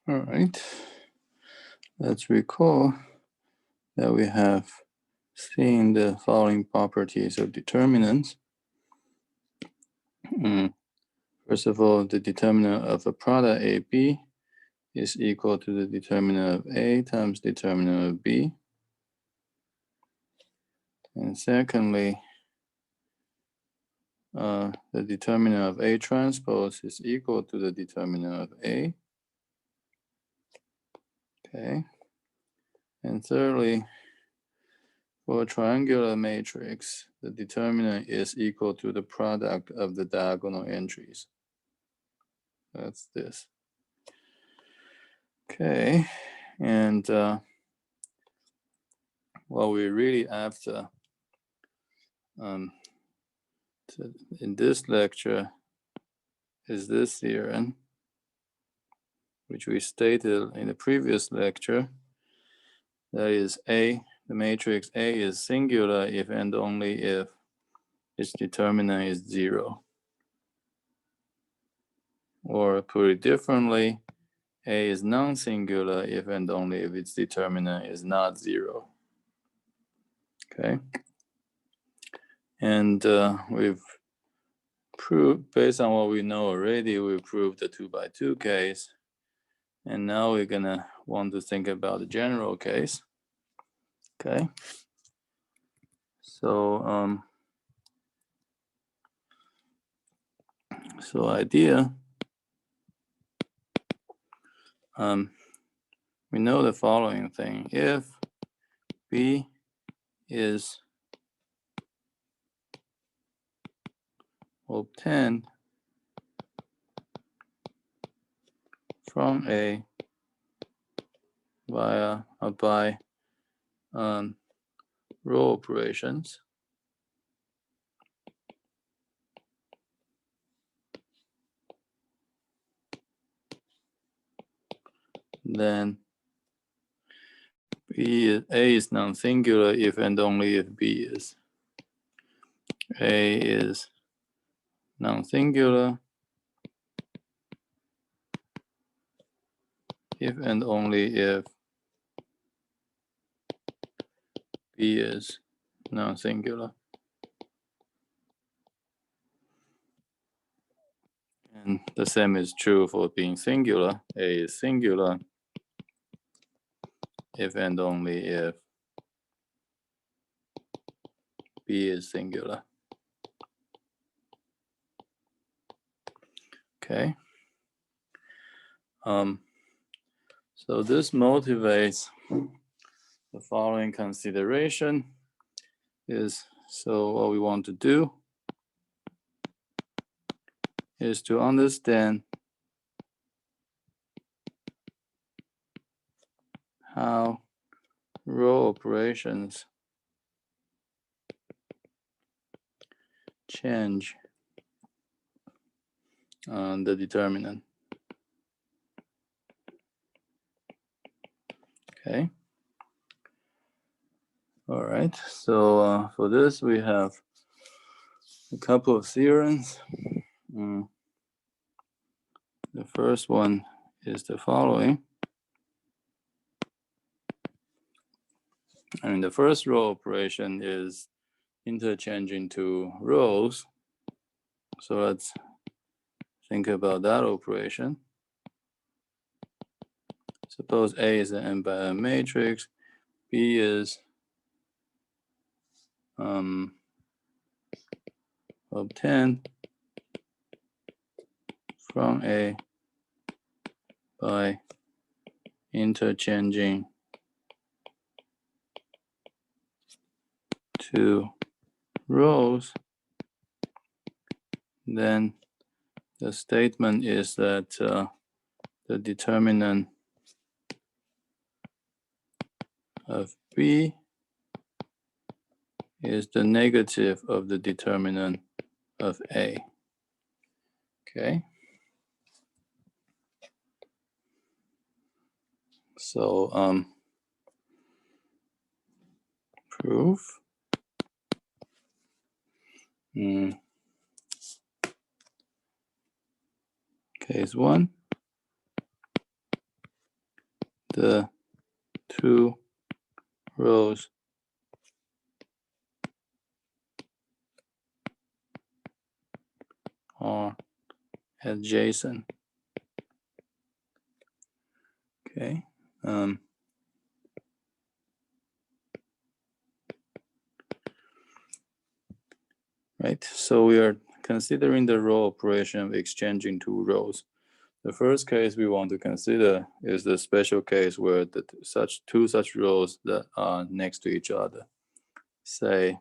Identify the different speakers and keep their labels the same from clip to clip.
Speaker 1: All right, let's recall that we have seen the following properties of determinants. First of all, the determinant of a product AB is equal to the determinant of A times determinant of B. And secondly, the determinant of A transpose is equal to the determinant of A. Okay. And thirdly, for a triangular matrix, the determinant is equal to the product of the diagonal entries. That's this. Okay. And what we're really after in this lecture is this theorem, which we stated in the previous lecture. That is A, the matrix A is singular if and only if its determinant is 0. Or put it differently, A is non-singular if and only if its determinant is not 0. Okay. And we've proved, based on what we know already, we proved the 2x2 case. And now we're gonna want to think about the general case. Okay. So idea, we know the following thing. If B is obtained from A by row operations, then A is non-singular if and only if B is. A is non-singular if and only if B is non-singular. And the same is true for being singular. A is singular if and only if B is singular. Okay. So this motivates the following consideration is, so what we want to do is to understand how row operations change the determinant. Okay. All right. So for this, we have a couple of theorems. The first one is the following. And the first row operation is interchanging two rows. So let's think about that operation. Suppose A is an n by n matrix, B is obtained from A by interchanging two rows. Then the statement is that the determinant of B is the negative of the determinant of A. Okay. So proof. Case 1. the two rows are adjacent. Okay. Right. So we are considering the row operation of exchanging two rows. The first case we want to consider is the special case where the two such rows that are next to each other. Say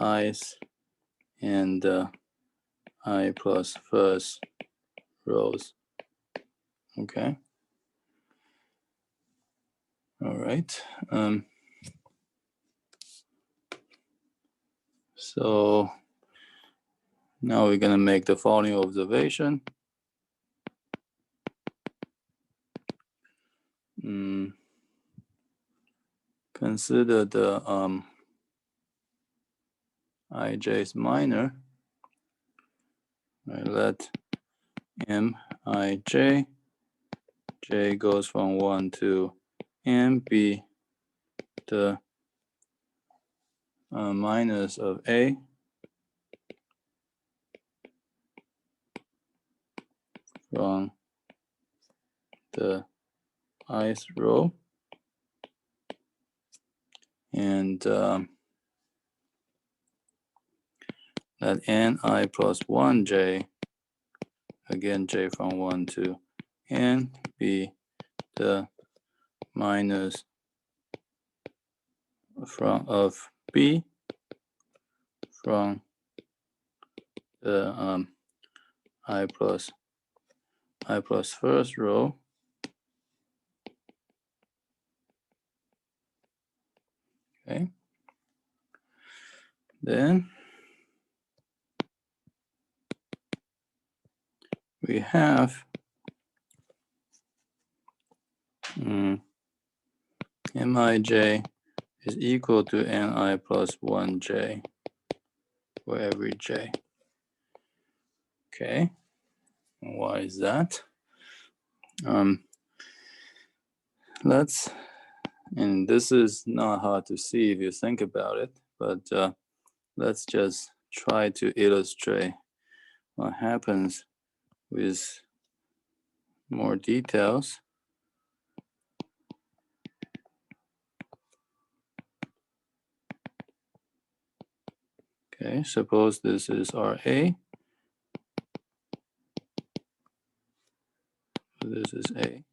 Speaker 1: i's and I plus first rows. Okay. All right. So now we're going to make the following observation. Consider the ij's minor. I let mij, j goes from 1 to n, be the minus of a from the ith row, and let ni plus 1j, again j from 1 to n, be the minus of b from the I plus first row. Okay. Then we have mij is equal to ni plus 1j for every j. Okay. Why is that? And this is not hard to see if you think about it, but let's just try to illustrate what happens with more details. Okay, suppose this is RA. This is A.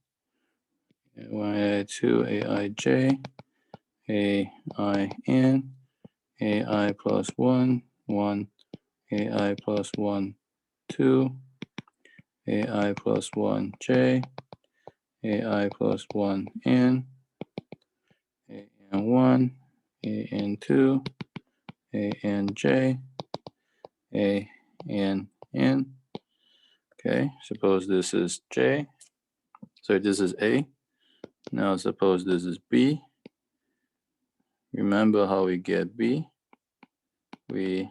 Speaker 1: AI2, AIJ, AIN, AI plus 1, 1, AI plus 1, 2, AI plus 1J, AI plus 1N, AN1, AN2, ANJ, ANN. Okay, suppose this is J. So this is A. Now suppose this is B. Remember how we get B? We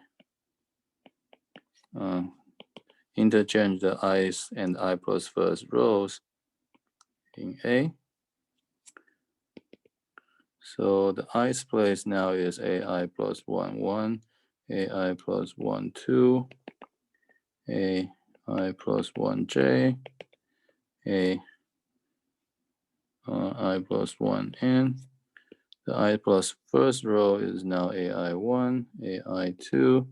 Speaker 1: interchange the i's and I plus first rows in A. So the i's place now is AI plus 1, 1, AI plus 1, 2, AI plus 1J, I plus 1N. The I plus first row is now AI1, AI2,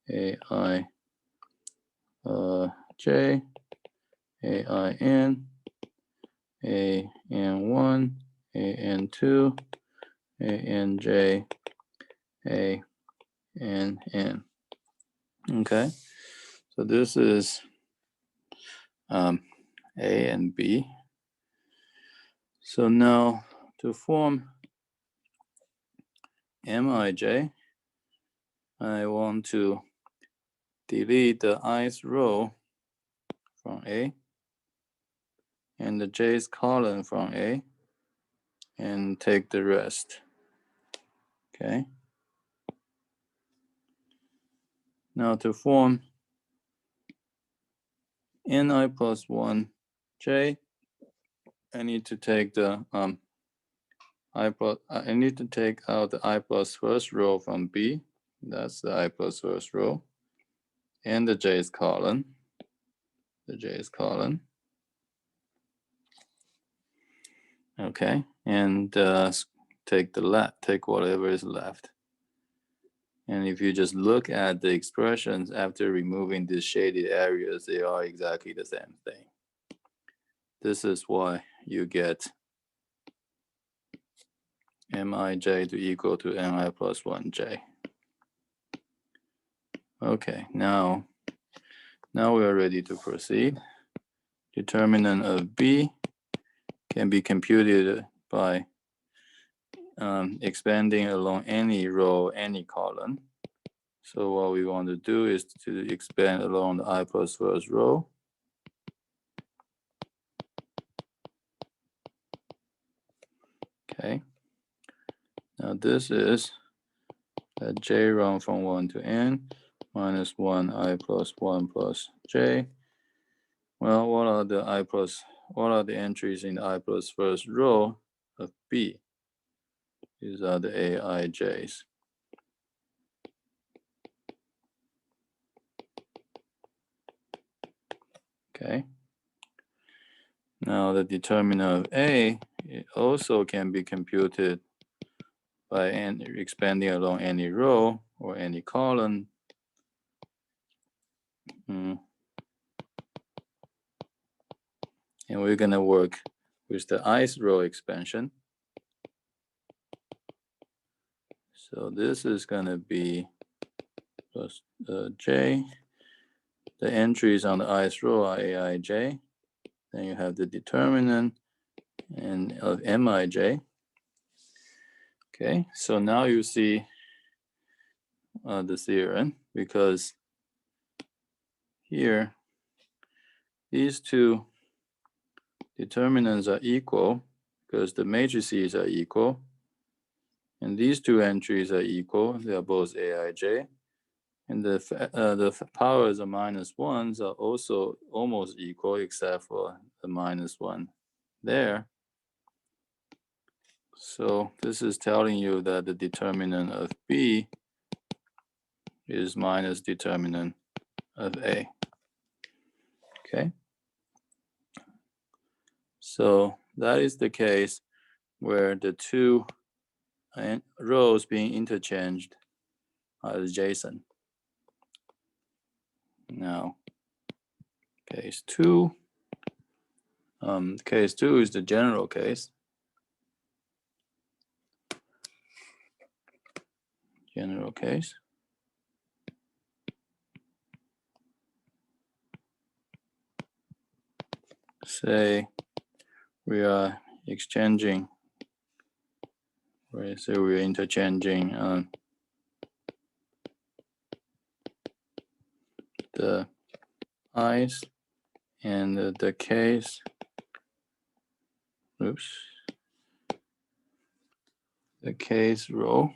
Speaker 1: AI J, AIN, AN1, AN2, ANJ, ANN. Okay, so this is A and B. So now to form Mij, I want to delete the ith row from A and the j's column from A and take the rest. Okay. Now to form ni plus 1j, I need to take the I need to take out the I plus first row from B. That's the I plus first row. And the j's column. The j's column. Okay, and take whatever is left. And if you just look at the expressions after removing these shaded areas, they are exactly the same thing. This is why you get mij to equal to ni plus 1j. Okay, now we are ready to proceed. Determinant of B can be computed by expanding along any row, any column. So what we want to do is to expand along the I plus first row. Okay. Now this is a j run from 1 to n minus 1 I plus 1 plus j. Well, what are the entries in the I plus first row of B? These are the aij's. Okay. Now the determinant of A, it also can be computed by expanding along any row or any column. And we're going to work with the ith row expansion. So this is going to be plus j. The entries on the ith row are aij. Then you have the determinant and of mij. Okay, so now you see the theorem, because here these two determinants are equal because the matrices are equal, and these two entries are equal. They are both aij, and the powers of minus ones are also almost equal except for the minus one there. So this is telling you that the determinant of B is minus determinant of A. Okay. So that is the case where the two rows being interchanged are adjacent. Now, case 2. Case 2 is the general case. General case. Say we are exchanging, say we are interchanging the i's and the k's. Oops. The k's row.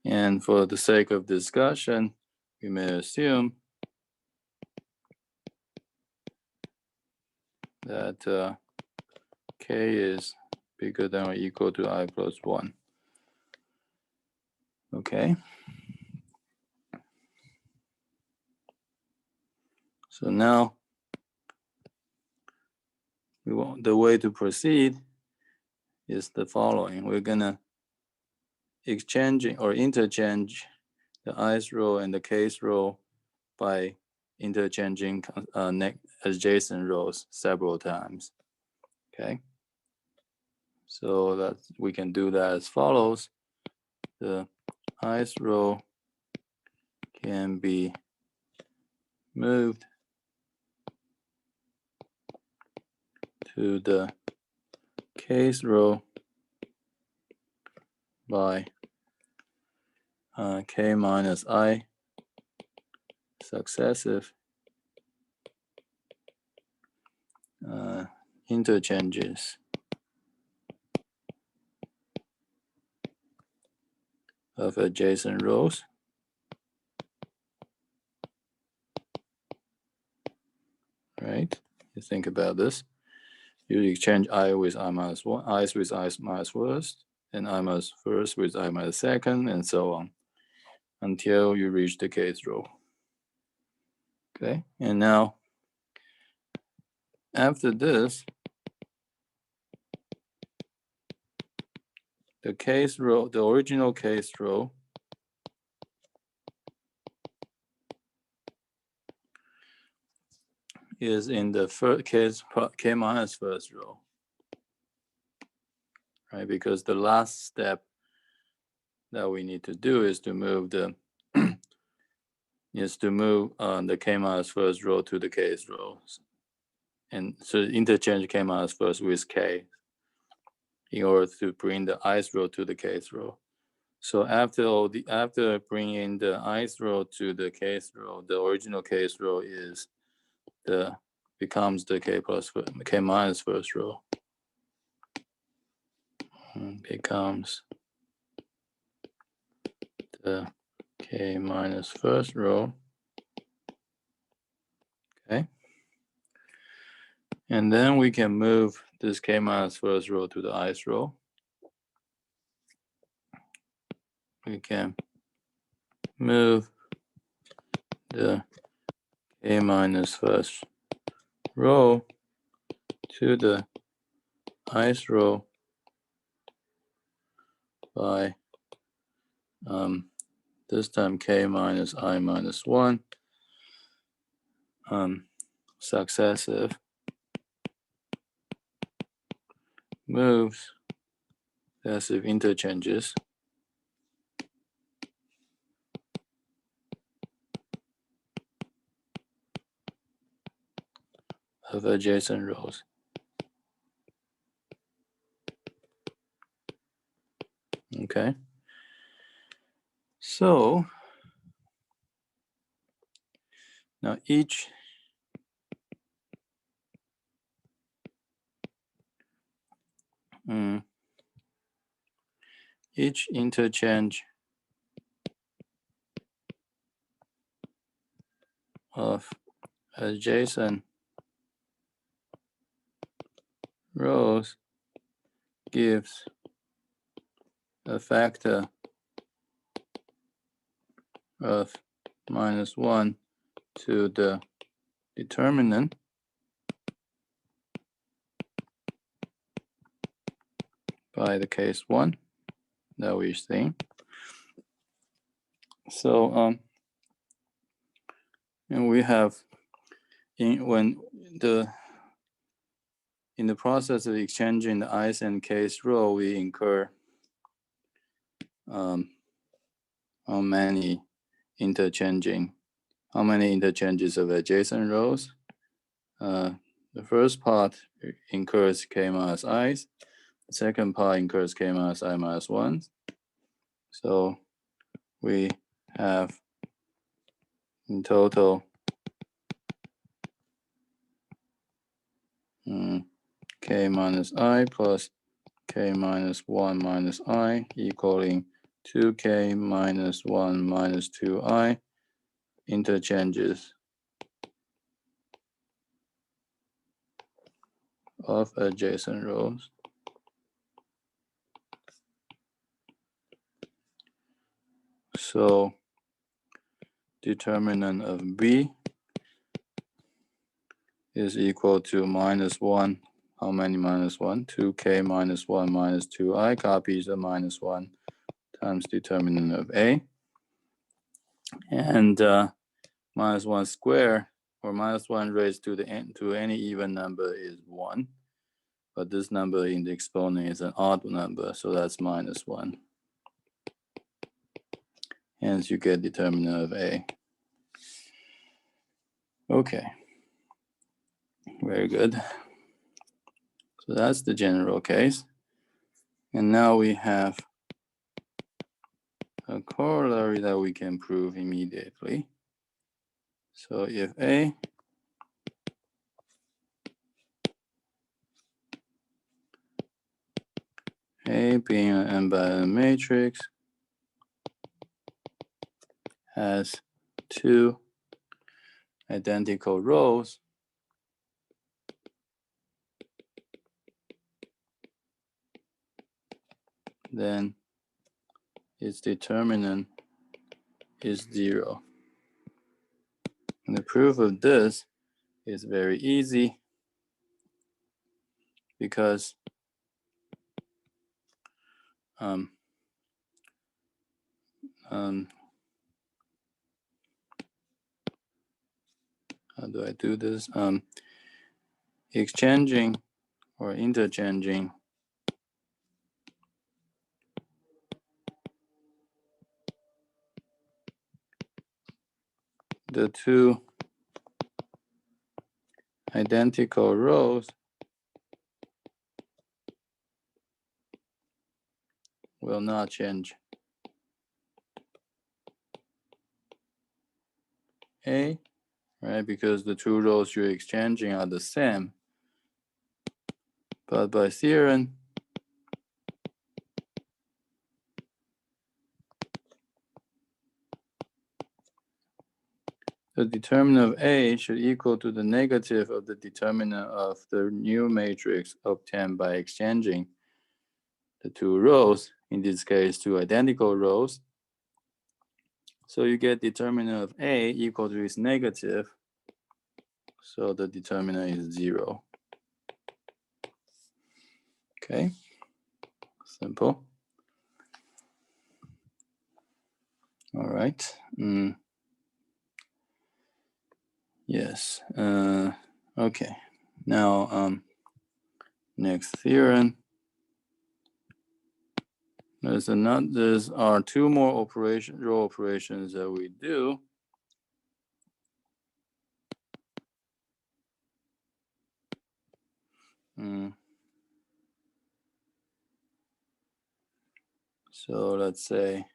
Speaker 1: And for the sake of discussion, we may assume that k is bigger than or equal to I plus 1. Okay. So now the way to proceed is the following. We're gonna interchange the ith row and the k's row by interchanging adjacent rows several times. Okay. So that we can do that as follows. The ith row can be moved to the k's row by k minus I successive interchanges of adjacent rows. Right? You think about this. You exchange I with I minus 1, I with I minus first, and I minus first with I minus second, and so on, until you reach the kth row. Okay, and now after this, the kth row, the original kth row, is in the first case k minus first row, right? Because the last step that we need to do is to move the the k minus first row to the kth row, and so interchange k minus first with k in order to bring the ith row to the kth row. So after bringing the ith row to the kth row, the original kth row becomes the k minus first row. Becomes the k minus first row. Okay, and then we can move this k minus first row to the ith row. We can move the k minus first row to the ith row by this time k minus I minus 1 successive moves, successive interchanges of adjacent rows. Okay, so now each interchange of adjacent rows gives a factor of -1 to the determinant by the case 1 that we're seeing. So and we have in the process of exchanging the ith and kth row, we incur how many interchanges of adjacent rows. The first part incurs k minus i's. The second part incurs k minus I minus 1. So we have in total k minus I plus k minus 1 minus I equaling 2k minus 1 minus 2I interchanges of adjacent rows. So determinant of B is equal to -1. How many -1? 2k minus 1 minus 2I copies the -1 times determinant of A. And -1 squared, or -1 raised to the n to any even number, is 1. But this number in the exponent is an odd number, so that's -1. Hence you get determinant of A. Okay, very good. So that's the general case. And now we have a corollary that we can prove immediately. So if A being an n by n matrix has two identical rows, then its determinant is 0. And the proof of this is very easy because how do I do this? Exchanging or interchanging the two identical rows will not change A, right? Because the two rows you're exchanging are the same. But by theorem, the determinant of A should equal to the negative of the determinant of the new matrix obtained by exchanging the two rows, in this case, two identical rows. So you get determinant of A equal to its negative. So the determinant is 0. Okay, simple. All right. Yes. Okay. Now, next theorem. There's are two more row operations that we do. So let's say,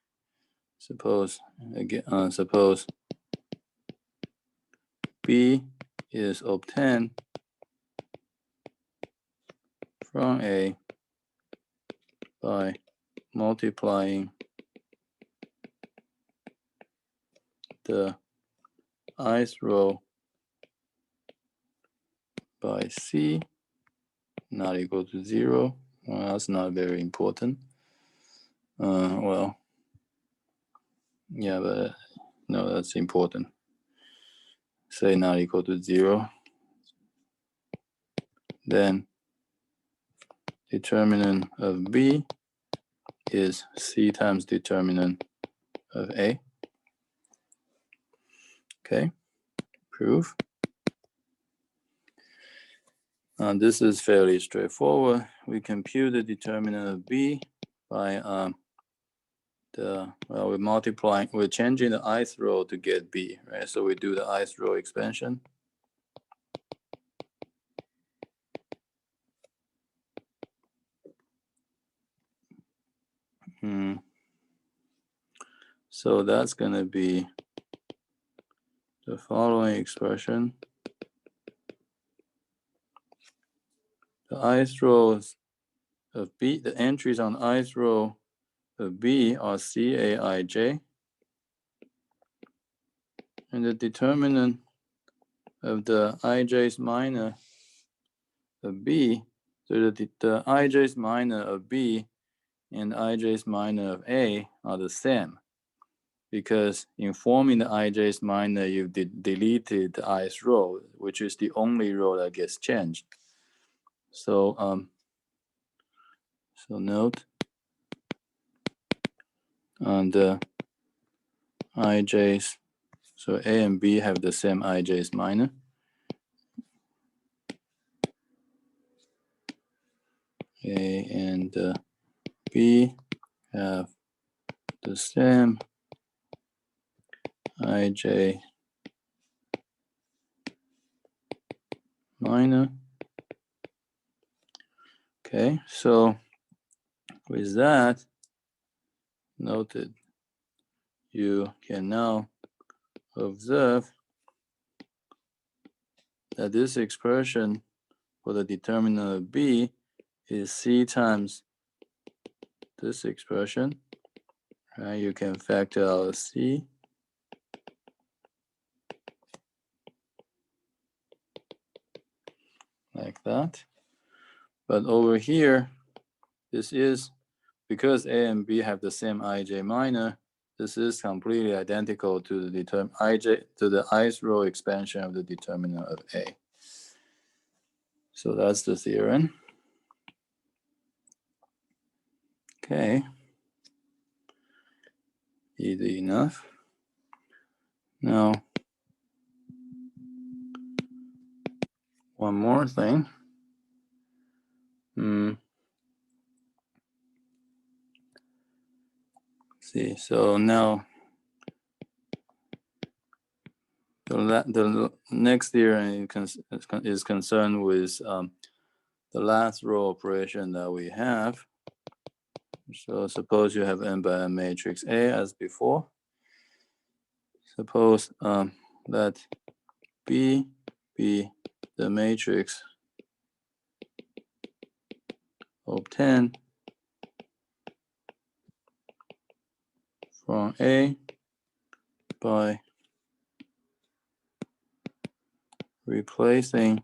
Speaker 1: suppose B is obtained from A by multiplying the ith row by C not equal to 0. Well, that's not very important. Well, yeah, but no, that's important. Say not equal to 0. Then determinant of B is C times determinant of A. Okay, proof. This is fairly straightforward. We compute the determinant of B by we're changing the ith row to get B, right? So we do the ith row expansion. So that's going to be the following expression. The ith rows of B, the entries on ith row of B are CAIJ. And the determinant of the ij's minor of B, so the ij's minor of B and ij's minor of A are the same, because in forming the ij's minor, you deleted the ith row, which is the only row that gets changed. So so note on the ij's, so A and B have the same ij's minor. A and B have the same ij minor. Okay, so with that noted, you can now observe that this expression for the determinant of B is C times this expression, right? You can factor out C that. But over here, this is, because A and B have the same ij minor, this is completely identical to the ith row expansion of the determinant of A. So that's the theorem. Okay. Easy enough. Now, one more thing. See, so now the next theorem is concerned with the last row operation that we have. So suppose you have n by n matrix A as before. Suppose that B be the matrix obtained from A by replacing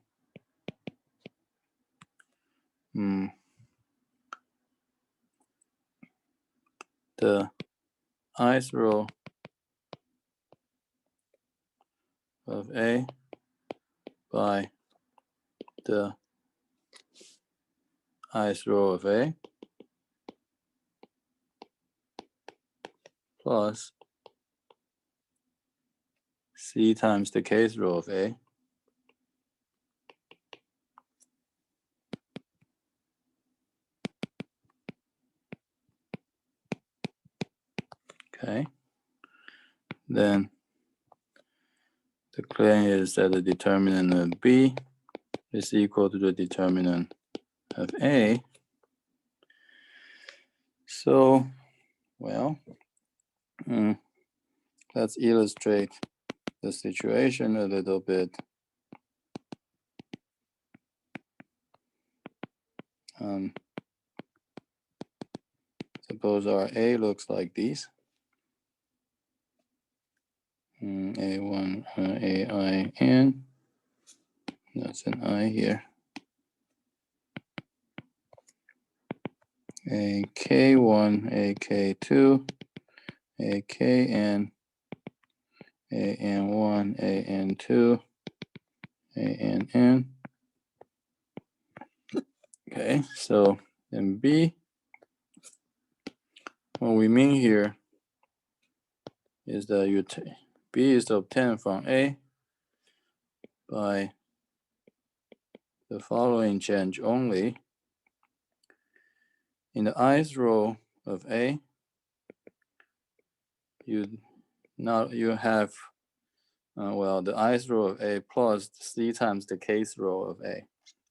Speaker 1: the ith row of A by the ith row of A plus C times the kth row of A. Okay. Then the claim is that the determinant of B is equal to the determinant of A. So, well, let's illustrate the situation a little bit. Suppose our A looks like these. A1, AI, N. That's an I here. AK1, AK2, AKN, AN1, AN2, ANN. Okay, so in B, what we mean here is that B is obtained from A by the following change only. In the ith row of A, you have the ith row of A plus C times the kth row of A.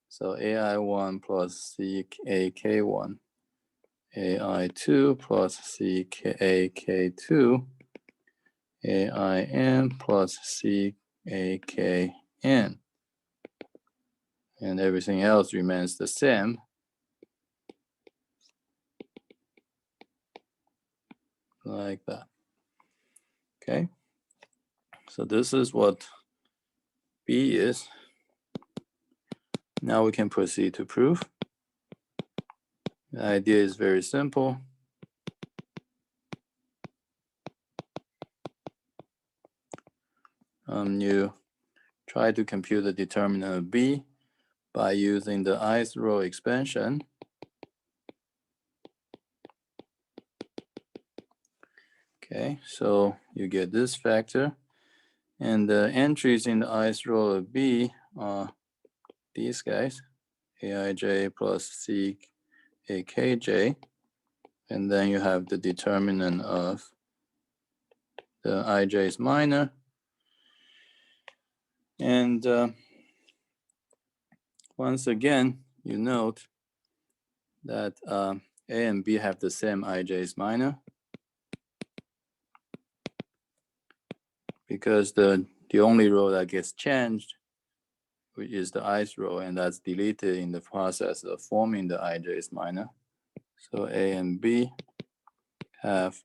Speaker 1: So AI1 plus CAK1, AI2 plus CAK2, AIN plus CAKN. And everything else remains the same. Like that. Okay. So this is what B is. Now we can proceed to prove. The idea is very simple. You try to compute the determinant of B by using the ith row expansion. Okay, so you get this factor. And the entries in the ith row of B are these guys, Aij plus CAKJ. And then you have the determinant of the ij's minor. And once again, you note that A and B have the same ij's minor, because the only row that gets changed, which is the ith row, and that's deleted in the process of forming the ij's minor. So A and B have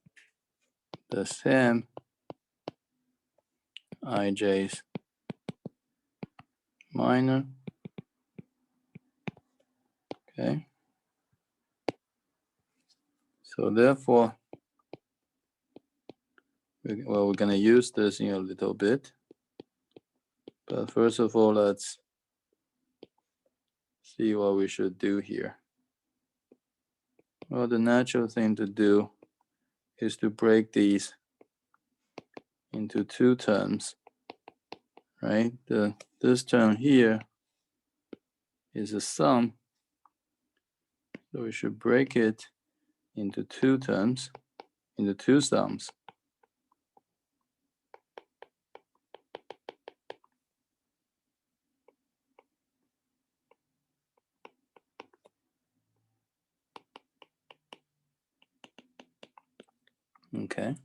Speaker 1: the same ij's minor. Okay. So therefore, we're going to use this in a little bit. But first of all, let's see what we should do here. Well, the natural thing to do is to break these into two terms, right? This term here is a sum, so we should break it into two terms, into two sums. Okay.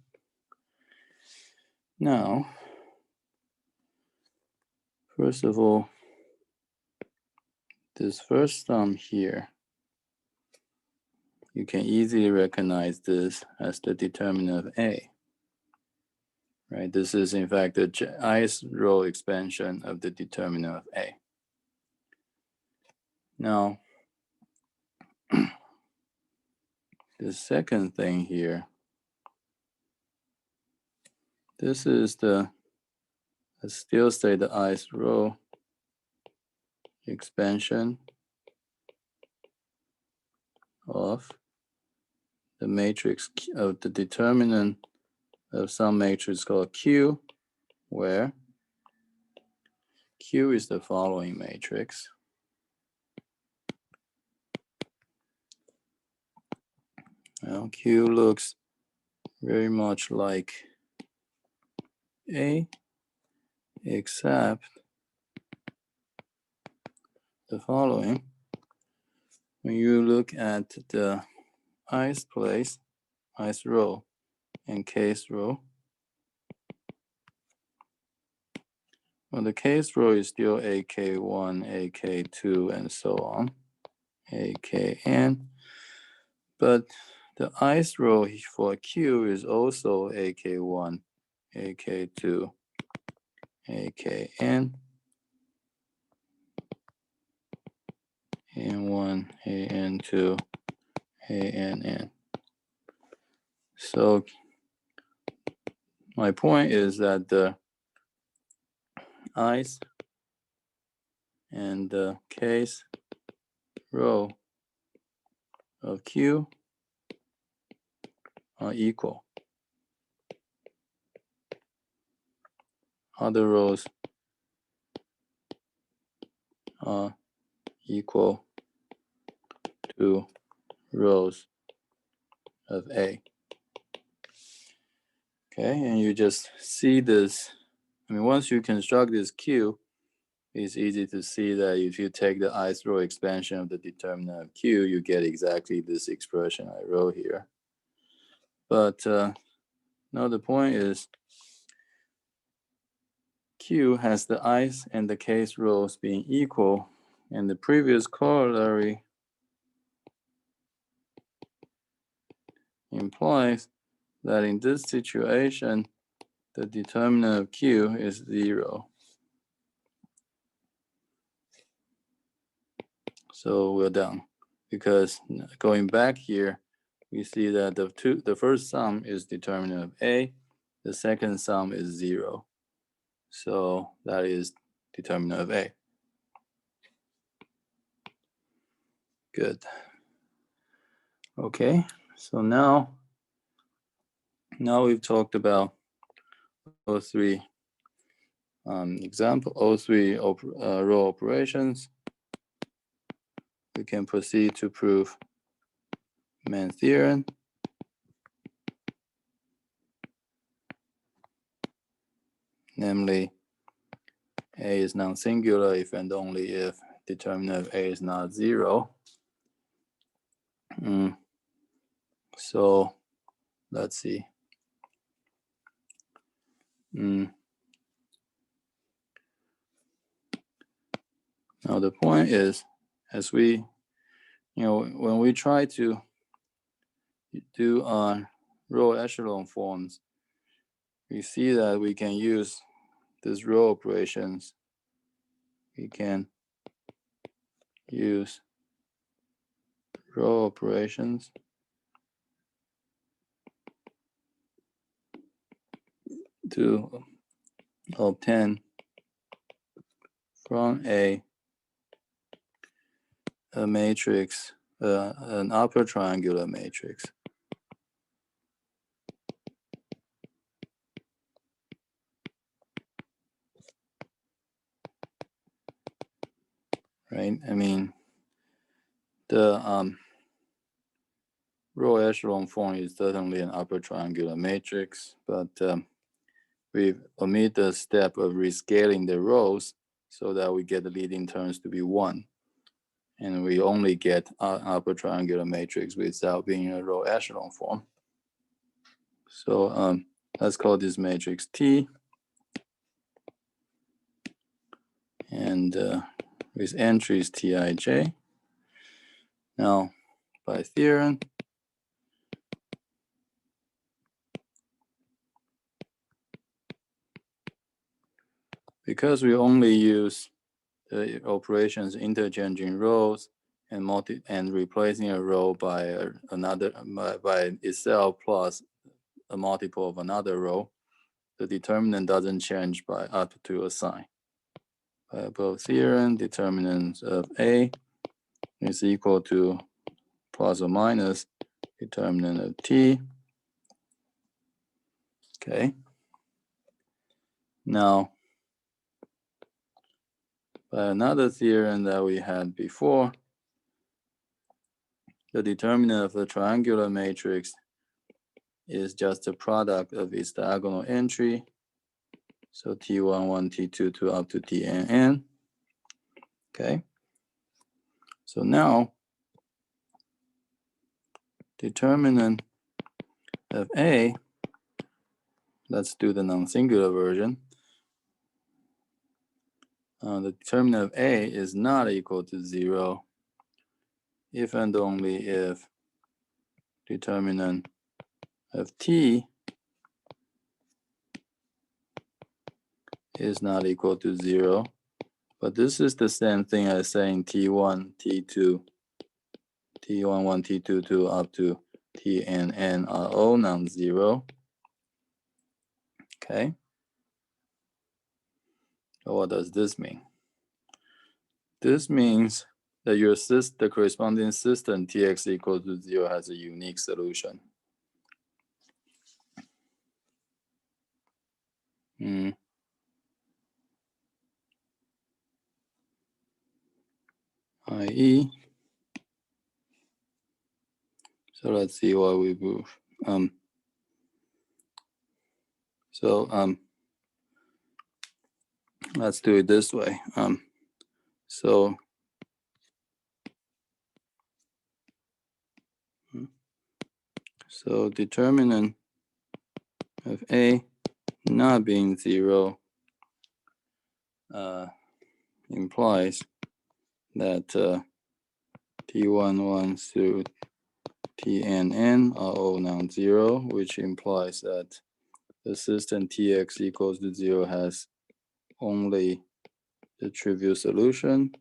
Speaker 1: Now, first of all, this first sum here, you can easily recognize this as the determinant of A. Right? This is in fact the ith row expansion of the determinant of A. Now, the second thing here, this is let's still say the ith row expansion of the matrix of the determinant of some matrix called Q, where Q is the following matrix. Well, Q looks very much like A, except the following. When you look at the ith place, ith row, and kth row, well, the kth row is still AK1, AK2, and so on, AKN. But the ith row for Q is also AK1, AK2, AKN, AN1, AN2, ANN. So my point is that the ith and the kth row of Q are equal. Other rows are equal to rows of A. Okay, and you just see this. I mean, once you construct this Q, it's easy to see that if you take the ith row expansion of the determinant of Q, you get exactly this expression I wrote here. But now the point is, Q has the ith and the kth rows being equal, and the previous corollary implies that in this situation, the determinant of Q is 0. So we're done. Because going back here, we see that the first sum is determinant of A, the second sum is 0. So that is determinant of A. Good. Okay, so now we've talked about those three row operations. We can proceed to prove main theorem. Namely, A is non-singular if and only if determinant of A is not 0. So let's see. Now the point is, as we, when we try to do row echelon forms, we see that we can use these row operations. We can use row operations to obtain from a matrix, an upper triangular matrix. Right? I mean, the row echelon form is certainly an upper triangular matrix, but we omit the step of rescaling the rows so that we get the leading terms to be 1. And we only get an upper triangular matrix without being a row echelon form. So let's call this matrix T. And with entries Tij. Now, by theorem, because we only use the operations interchanging rows and replacing a row by by itself plus a multiple of another row, the determinant doesn't change by up to a sign. By above theorem, determinant of A is equal to plus or minus determinant of T. Okay. Now, by another theorem that we had before, the determinant of the triangular matrix is just a product of its diagonal entry. So T11, T22 up to Tnn. Okay. So now, determinant of A, let's do the non-singular version. The determinant of A is not equal to 0 if and only if determinant of T is not equal to 0. But this is the same thing as saying T1, T2, T11, T22 up to Tnn are all non-zero. Okay. So what does this mean? This means that the corresponding system Tx equals to 0 has a unique solution. I.e., so let's see what we prove. Let's do it this way. So determinant of A not being 0 implies that T11 through Tnn are all non-zero, which implies that the system Tx equals to 0 has only the trivial solution,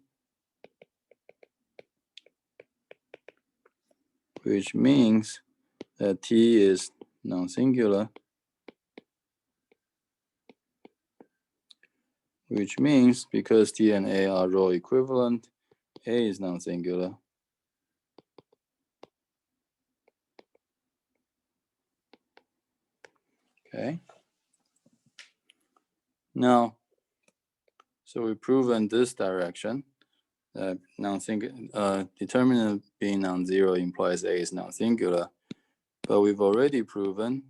Speaker 1: which means that T is non-singular, which means because T and A are row equivalent, A is non-singular. Okay. Now, so we've proven this direction. Determinant being non-zero implies A is non-singular. But we've already proven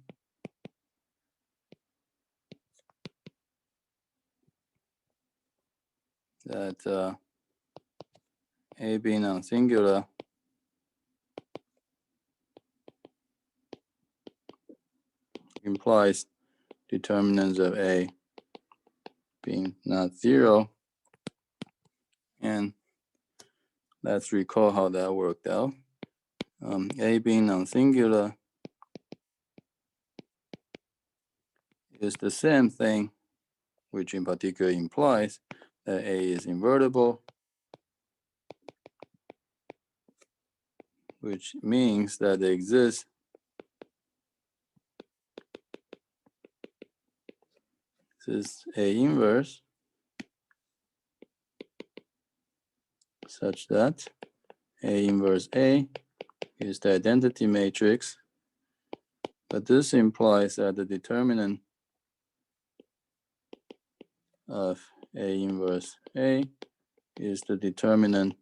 Speaker 1: that A being non-singular implies determinants of A being not 0. And let's recall how that worked out. A being non-singular is the same thing, which in particular implies that A is invertible. which means that there exists this A inverse such that A inverse A is the identity matrix, but this implies that the determinant of A inverse A is the determinant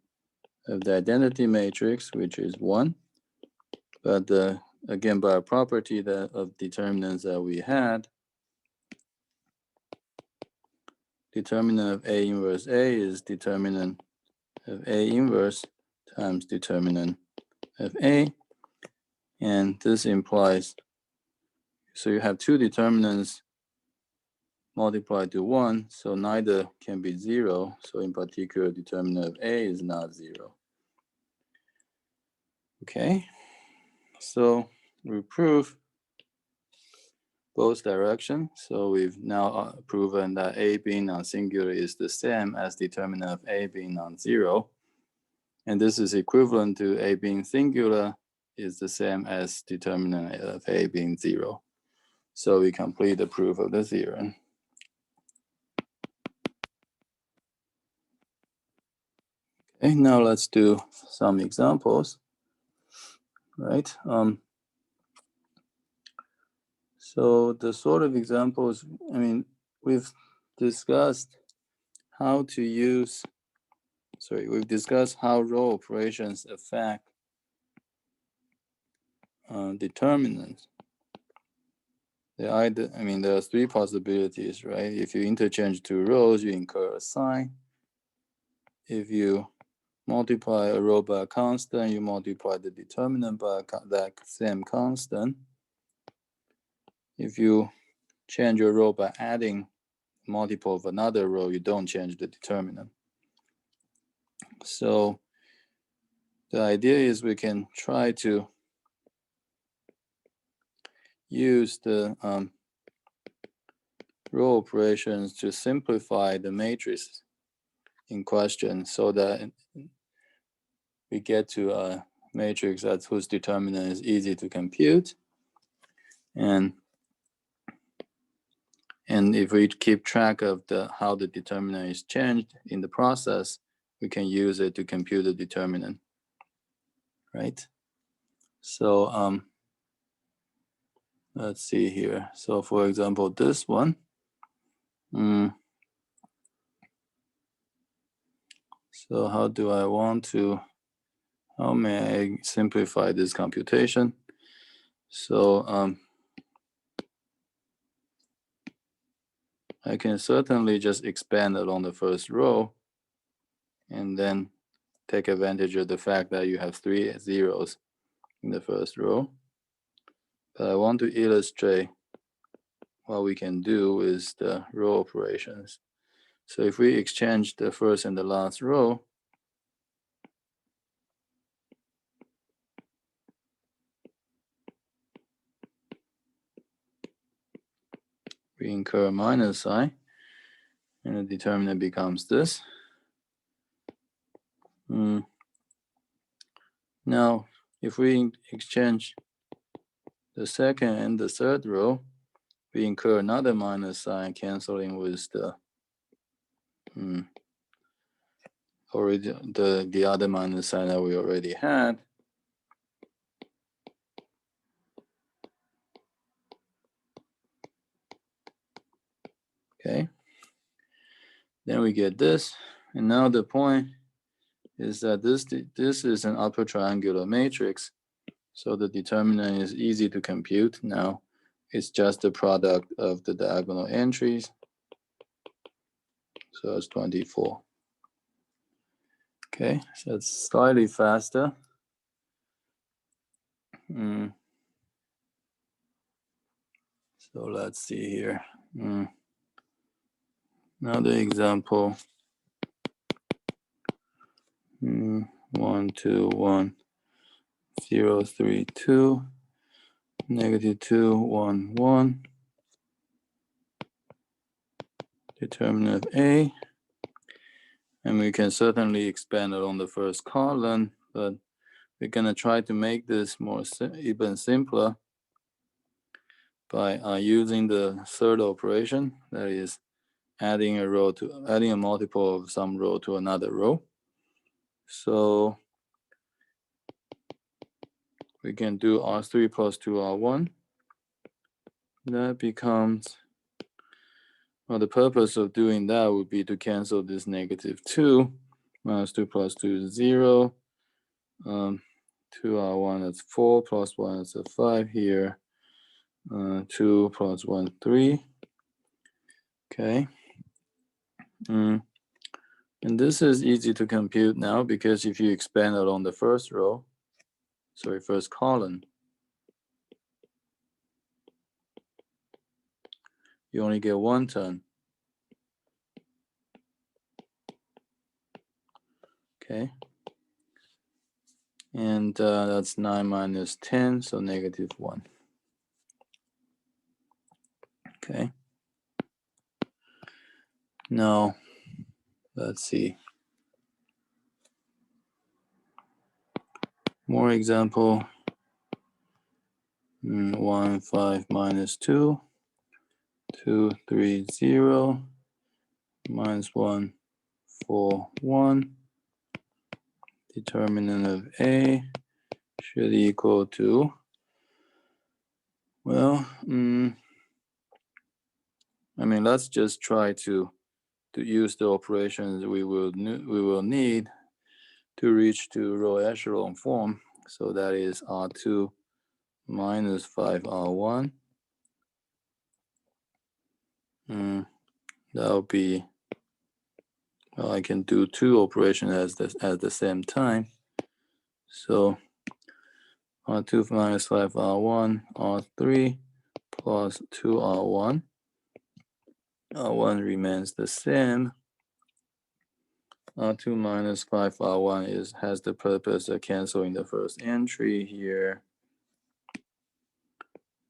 Speaker 1: of the identity matrix, which is 1. But again, by a property of determinants that we had, determinant of A inverse A is determinant of A inverse times determinant of A. And this implies, so you have two determinants multiplied to 1, so neither can be 0. So in particular, determinant of A is not 0. Okay, so we prove both directions. So we've now proven that A being non-singular is the same as determinant of A being non-zero. And this is equivalent to A being singular is the same as determinant of A being 0. So we complete the proof of the theorem. Okay, now let's do some examples, right? So the sort of examples, I mean, we've discussed how to use, we've discussed how row operations affect determinants. There are three possibilities, right? If you interchange two rows, you incur a sign. If you multiply a row by a constant, you multiply the determinant by that same constant. If you change your row by adding multiple of another row, you don't change the determinant. So the idea is we can try to use the row operations to simplify the matrix in question so that we get to a matrix whose determinant is easy to compute. And if we keep track of how the determinant is changed in the process, we can use it to compute the determinant, right? So let's see here. So for example, this one. So how may I simplify this computation? So I can certainly just expand along the first row and then take advantage of the fact that you have 3 zeros in the first row. But I want to illustrate what we can do with the row operations. So if we exchange the first and the last row, we incur a minus sign, and the determinant becomes this. Now, if we exchange the second and the third row, we incur another minus sign, canceling with the other minus sign that we already had. Okay. Then we get this, and now the point is that this is an upper triangular matrix, so the determinant is easy to compute. Now it's just the product of the diagonal entries, so it's 24. Okay, so it's slightly faster. So let's see here. Another example. 1, 2, 1, 0, 3, 2, -2, 1, 1. Determinant of A. And we can certainly expand along the first column, but we're going to try to make this even simpler by using the third operation, that is adding a multiple of some row to another row. So we can do R3 plus 2R1. That becomes, well, the purpose of doing that would be to cancel this -2. Minus 2 plus 2 is 0. 2R1 is 4, plus 1 is a 5 here. 2 plus 1, 3. Okay. And this is easy to compute now, because if you expand along the first column, you only get one term. Okay. And that's 9 minus 10, so -1. Okay. Now, let's see. More example. 1, 5 minus 2. 2, 3, 0. Minus 1, 4, 1. Determinant of A should equal to, well, I mean, let's just try to use the operations we will need to reach to row echelon form. So that is R2 minus 5R1. That will be, well, I can do two operations at the same time. So R2 minus 5R1, R3 plus 2R1. R1 remains the same. R2 minus 5R1 has the purpose of canceling the first entry here.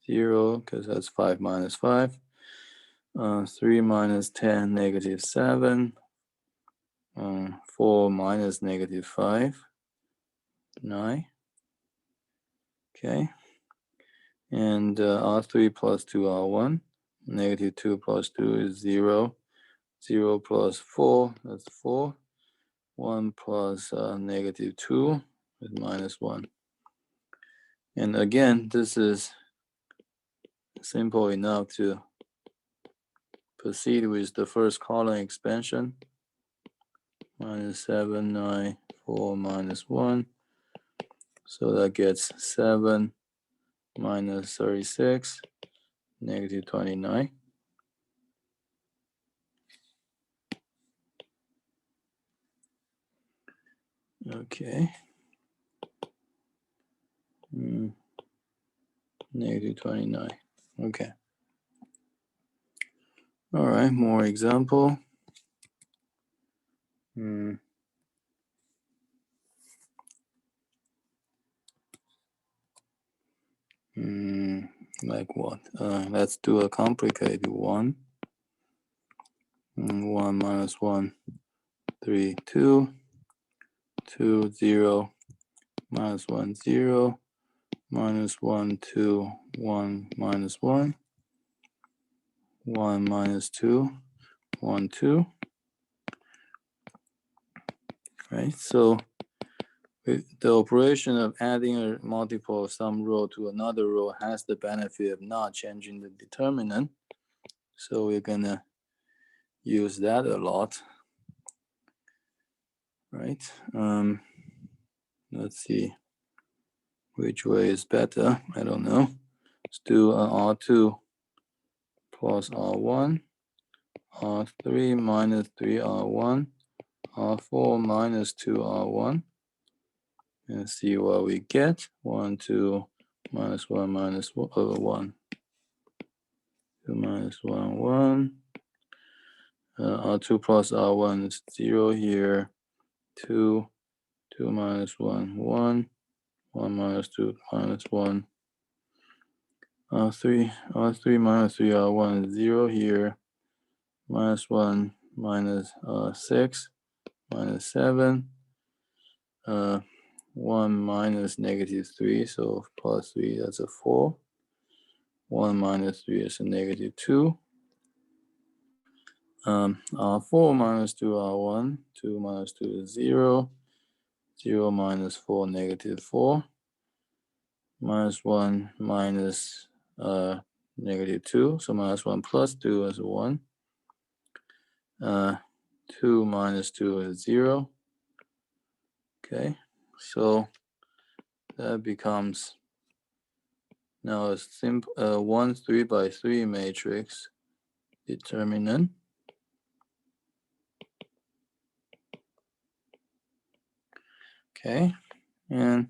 Speaker 1: 0, because that's 5 minus 5. 3 minus 10, -7. 4 minus -5, 9. Okay. And R3 plus 2R1. -2 plus 2 is 0. 0 plus 4, that's 4. 1 plus -2 is -1. And again, this is simple enough to proceed with the first column expansion. -7, 9, 4, -1. So that gets 7 minus 36, -29. Okay. -29. Okay. All right, more example. Like what? Let's do a complicated one. 1 minus 1, 3, 2. 2, 0. Minus 1, 0. Minus 1, 2, 1, minus 1. 1 minus 2, 1, 2. Right, so the operation of adding a multiple of some row to another row has the benefit of not changing the determinant. So we're gonna use that a lot. Right, let's see which way is better. I don't know. Let's do R2 plus R1, R3 minus 3R1, R4 minus 2R1, and see what we get. 1, 2, minus 1, minus 1. 2 minus 1, 1. R2 plus R1 is 0 here. 2, 2 minus 1, 1. 1 minus 2, minus 1. R3 minus 3R1 is 0 here. Minus 1, minus 6, minus 7. 1 1 minus -3, so plus 3, that's a 4. 1 minus 3 is a -2. R4 minus 2, R1, 2 minus 2 is 0. 0 minus 4, -4. Minus 1 minus -2, so minus 1 plus 2 is 1. 2 minus 2 is 0. Okay, so that becomes now a simple 1 3 by 3 matrix determinant. Okay, and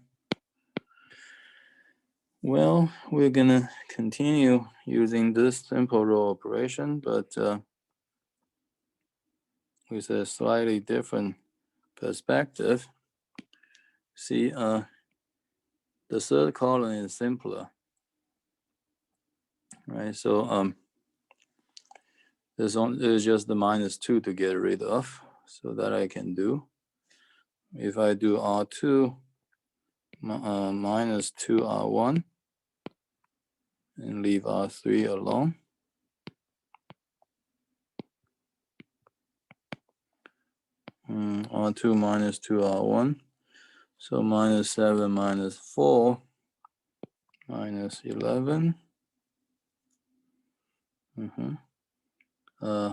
Speaker 1: well, we're gonna continue using this simple row operation, but with a slightly different perspective. See, the third column is simpler, right? So there's just the -2 to get rid of, so that I can do. If I do R2 minus 2 R1 and leave R3 alone, R2 minus 2 R1, so -7 minus 4 minus 11.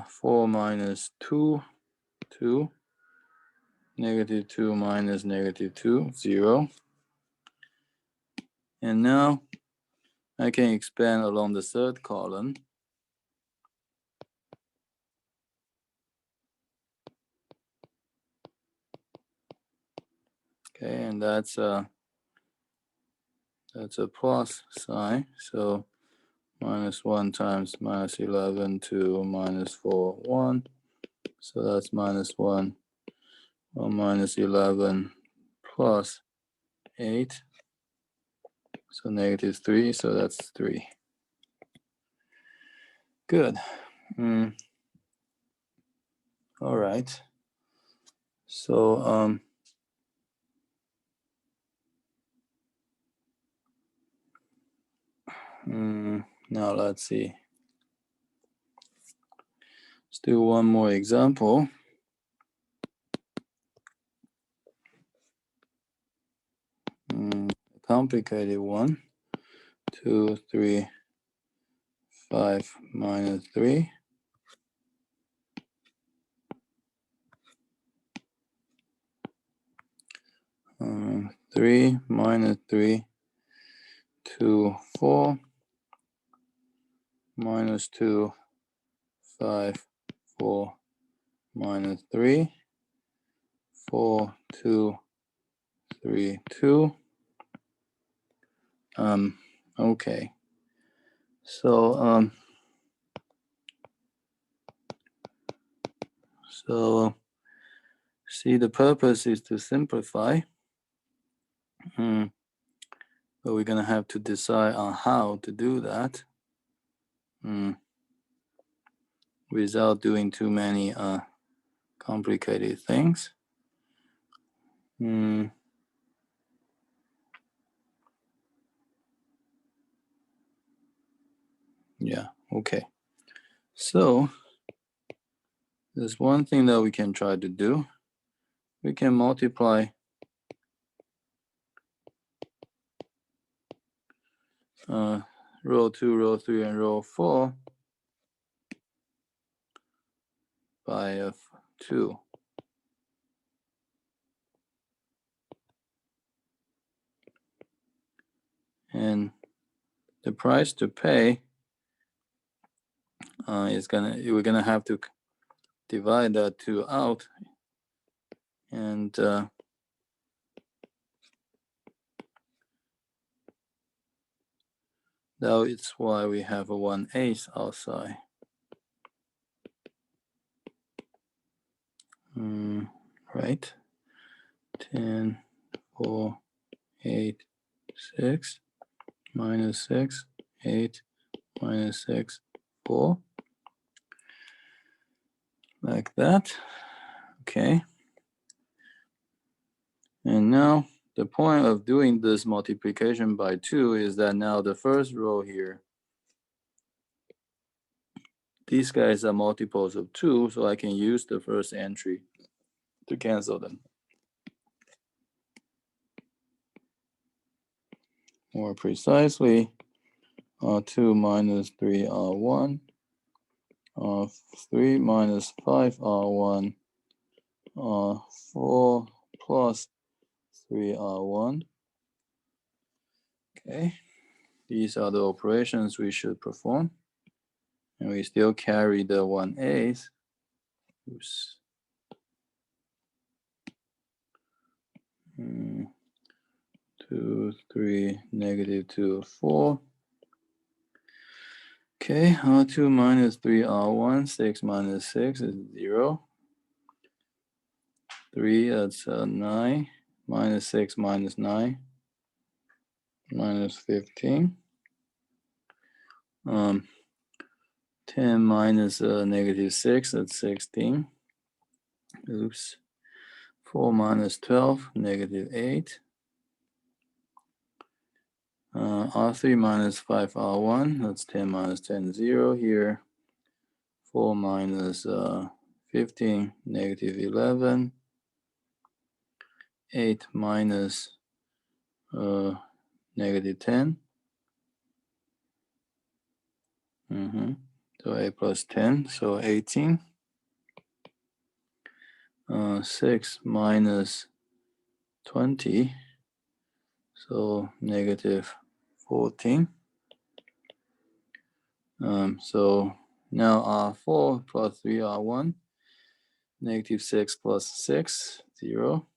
Speaker 1: 4 minus 2, 2. -2 minus -2, 0. And now I can expand along the third column. Okay, and that's a plus sign. So -1 times -11 to -4, 1. So that's -1 or -11 plus 8. So -3, so that's 3. Good. All right. So now let's see. Let's do one more example. Complicated one. 2, 3, 5 minus 3. 3 minus 3, 2, 4, minus 2, 5, 4, minus 3, 4, 2, 3, 2. Okay. So, see, the purpose is to simplify. But we're going to have to decide on how to do that without doing too many complicated things. Yeah, okay. So there's one thing that we can try to do. We can multiply row 2, row 3, and row 4 by 2. And the price to pay is we're gonna have to divide that 2 out, and that is why we have a 1/8 outside. Right? 10, 4, 8, 6, minus 6, 8, minus 6, 4. Like that. Okay. And now the point of doing this multiplication by 2 is that now the first row here, these guys are multiples of 2, so I can use the first entry to cancel them. More precisely, 2 minus 3R1, 3 minus 5R1, 4 plus 3R1. Okay, these are the operations we should perform. And we still carry the 1/8. Oops. 2, 3, negative 2, 4. Okay, R2 minus 3R1, 6 minus 6 is 0. 3, that's 9, minus 6 minus 9, minus 15. 10 minus negative 6, that's 16. Oops. 4 minus 12, negative 8. R3 minus 5R1, that's 10 minus 10, 0 here. 4 minus 15, negative 11. 8 minus negative 10. So 8 plus 10, so 18. 6 minus 20, so negative 14. So now R4 plus 3R1, negative 6 plus 6, 0.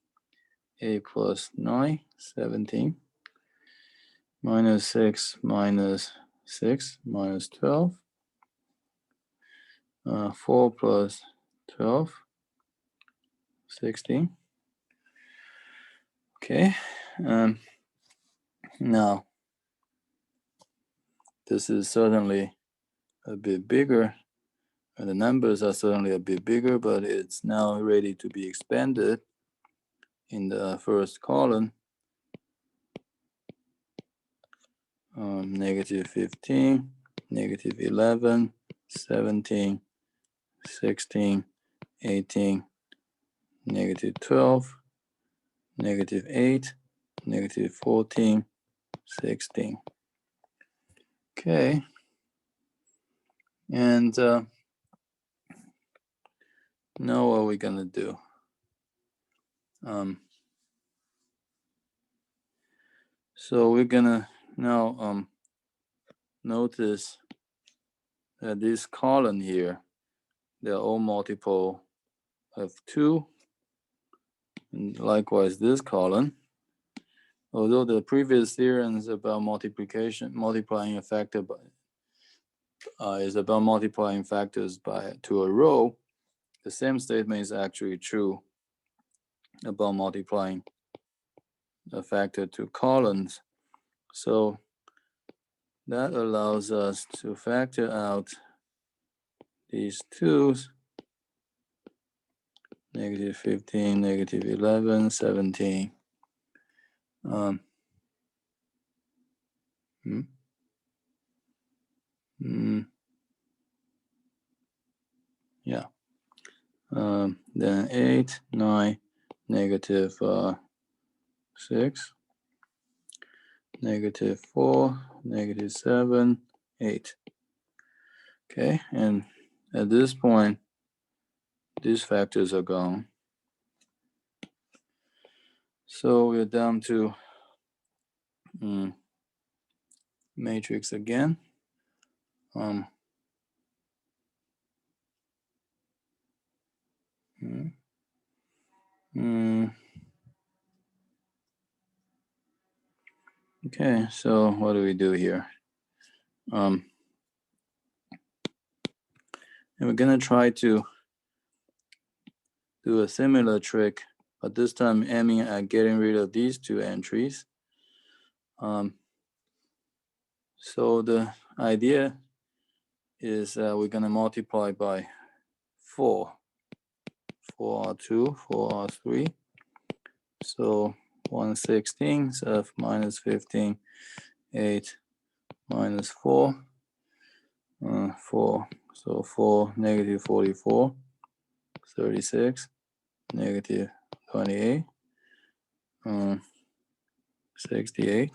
Speaker 1: 8 plus 9, 17. Minus 6 minus 6, minus 12. 4 plus 12, 16. Okay, now this is certainly a bit bigger, and the numbers are certainly a bit bigger, but it's now ready to be expanded in the first column. Negative 15, negative 11, 17, 16, 18, negative 12, negative 8, negative 14, 16. Okay. And now what are we going to do? So we're going to now notice that this column here, they're all multiple of 2. And likewise, this column. Although the previous theorems about multiplying a factor by is about multiplying factors to a row, the same statement is actually true about multiplying a factor to columns. So that allows us to factor out these 2's, negative 15, negative 11, 17. Yeah. Then 8, 9, negative 6, negative 4, negative 7, 8. Okay, and at this point, these factors are gone. So we're down to matrix again. Okay, so what do we do here? And we're gonna try to do a similar trick, but this time aiming at getting rid of these 2 entries. So the idea is we're gonna multiply by 4. 4R2, 4R3. So 1/16 of minus 15, 8 minus 4, 4. So 4, negative 44, 36, negative 28, 68,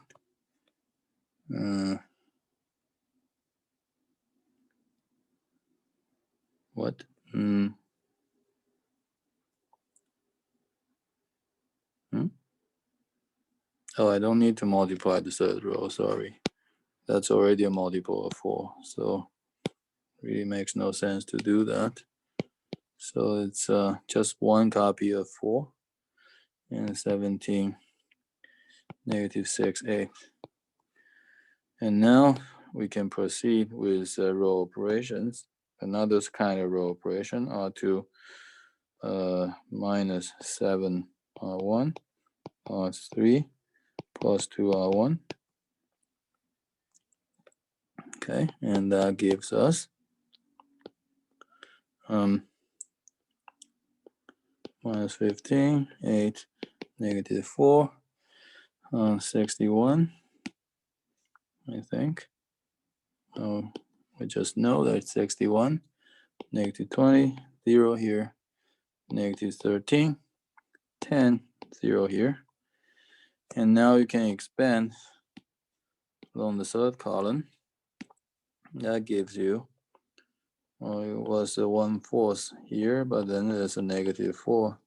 Speaker 1: what? Oh, I don't need to multiply the third row, sorry. That's already a multiple of 4, so really makes no sense to do that. So it's just one copy of 4, and 17, negative 6, 8. And now we can proceed with row operations. Another kind of row operation are to minus 7 R1 R3 plus 2 R1. Okay, and that gives us minus 15, 8, negative 4, 61, I think. Oh, we just know that it's 61, negative 20, 0 here, negative 13, 10, 0 here. And now you can expand along the third column. That gives you, well, it was a 1/4 here, but then there's a negative 4.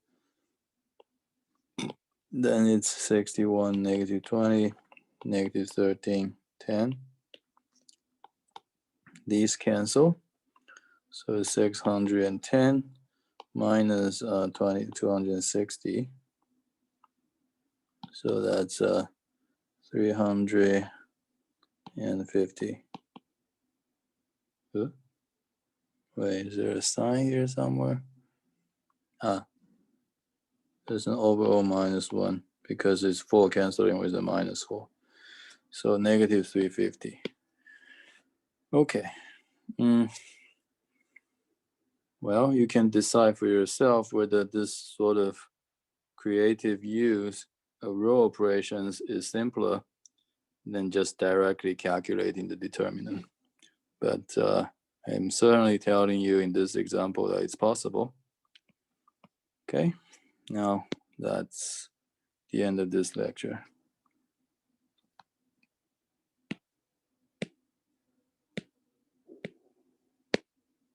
Speaker 1: Then it's 61, negative 20, negative 13, 10. These cancel. So it's 610 minus 260. So that's 350. Ooh. Wait, is there a sign here somewhere? There's an overall minus 1 because it's 4 canceling with a minus 4. So negative 350. Okay. Well, you can decide for yourself whether this sort of creative use of row operations is simpler than just directly calculating the determinant. But I'm certainly telling you in this example that it's possible. Okay, now that's the end of this lecture.